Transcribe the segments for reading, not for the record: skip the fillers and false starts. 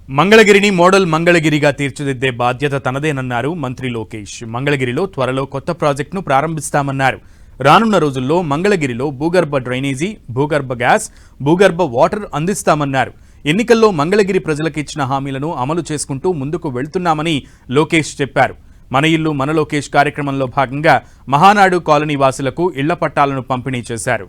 మంగళగిరిని model మంగళగిరిగా తీర్చిదిద్దే బాధ్యత తనదేనన్నారు మంత్రి లోకేష్. మంగళగిరిలో త్వరలో కొత్త ప్రాజెక్టును ప్రారంభిస్తామన్నారు. రానున్న రోజుల్లో మంగళగిరిలో భూగర్భ డ్రైనేజీ, భూగర్భ గ్యాస్, భూగర్భ వాటర్ అందిస్తామన్నారు. ఎన్నికల్లో మంగళగిరి ప్రజలకు ఇచ్చిన హామీలను అమలు చేసుకుంటూ ముందుకు వెళ్తున్నామని లోకేష్ చెప్పారు. మన ఇల్లు మన లోకేష్ కార్యక్రమంలో భాగంగా మహానాడు కాలనీ వాసులకు ఇళ్ల పట్టాలను పంపిణీ చేశారు.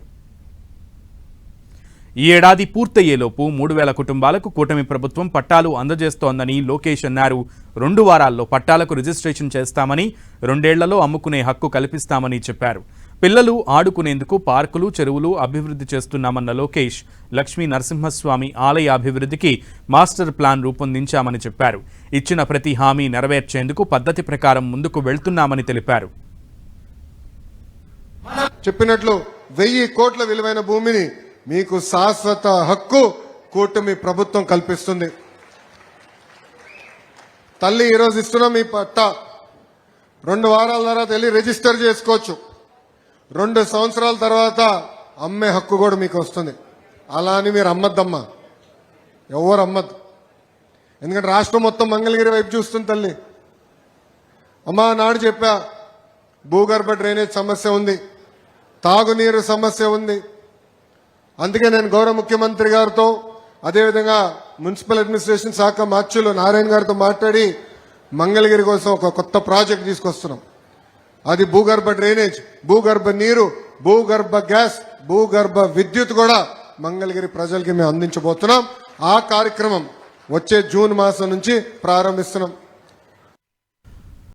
ఈ ఏడాది పూర్తయ్యేలోపు 3,000 కుటుంబాలకు కూటమి ప్రభుత్వం పట్టాలు అందజేస్తోందని లోకేష్ అన్నారు. 2 వారాల్లో పట్టాలకు రిజిస్ట్రేషన్ చేస్తామని, 2 ఏళ్లలో అమ్ముకునే హక్కు కల్పిస్తామని చెప్పారు. పిల్లలు ఆడుకునేందుకు పార్కులు, చెరువులు అభివృద్ధి చేస్తున్నామన్న లోకేష్ లక్ష్మీ నరసింహస్వామి ఆలయ అభివృద్ధికి మాస్టర్ ప్లాన్ రూపొందించామని చెప్పారు. ఇచ్చిన ప్రతి హామీ నెరవేర్చేందుకు పద్ధతి ప్రకారం ముందుకు వెళ్తున్నామని తెలిపారు. చెప్పినట్లు 1000 కోట్ల విలువైన భూమిని మీకు శాశ్వత హక్కు కూటమి ప్రభుత్వం కల్పిస్తుంది. తల్లి ఈరోజు ఇస్తున్నాం మీ పట్టా. 2 వారాల తర్వాత వెళ్ళి రిజిస్టర్ చేసుకోవచ్చు. 2 సంవత్సరాల తర్వాత అమ్మే హక్కు కూడా మీకు వస్తుంది. అలా అని మీరు అమ్మద్దమ్మా, ఎవరు అమ్మద్దు. ఎందుకంటే రాష్ట్రం మొత్తం మంగళగిరి వైపు చూస్తుంది తల్లి. అమ్మా నాడు చెప్పా, భూగర్భ డ్రైనేజ్ సమస్య ఉంది, తాగునీరు సమస్య ఉంది. అందుకే నేను గౌరవ ముఖ్యమంత్రి గారితో, అదేవిధంగా మున్సిపల్ అడ్మినిస్ట్రేషన్ శాఖ మార్చులు నారాయణ గారితో మాట్లాడి మంగళగిరి కోసం ఒక కొత్త ప్రాజెక్ట్ తీసుకొస్తున్నాం. అది భూగర్భ డ్రైనేజ్, భూగర్భ నీరు, భూగర్భ గ్యాస్, భూగర్భ విద్యుత్ కూడా మంగళగిరి ప్రజలకి మేము అందించబోతున్నాం. ఆ కార్యక్రమం వచ్చే జూన్ మాసం నుంచి ప్రారంభిస్తున్నాం.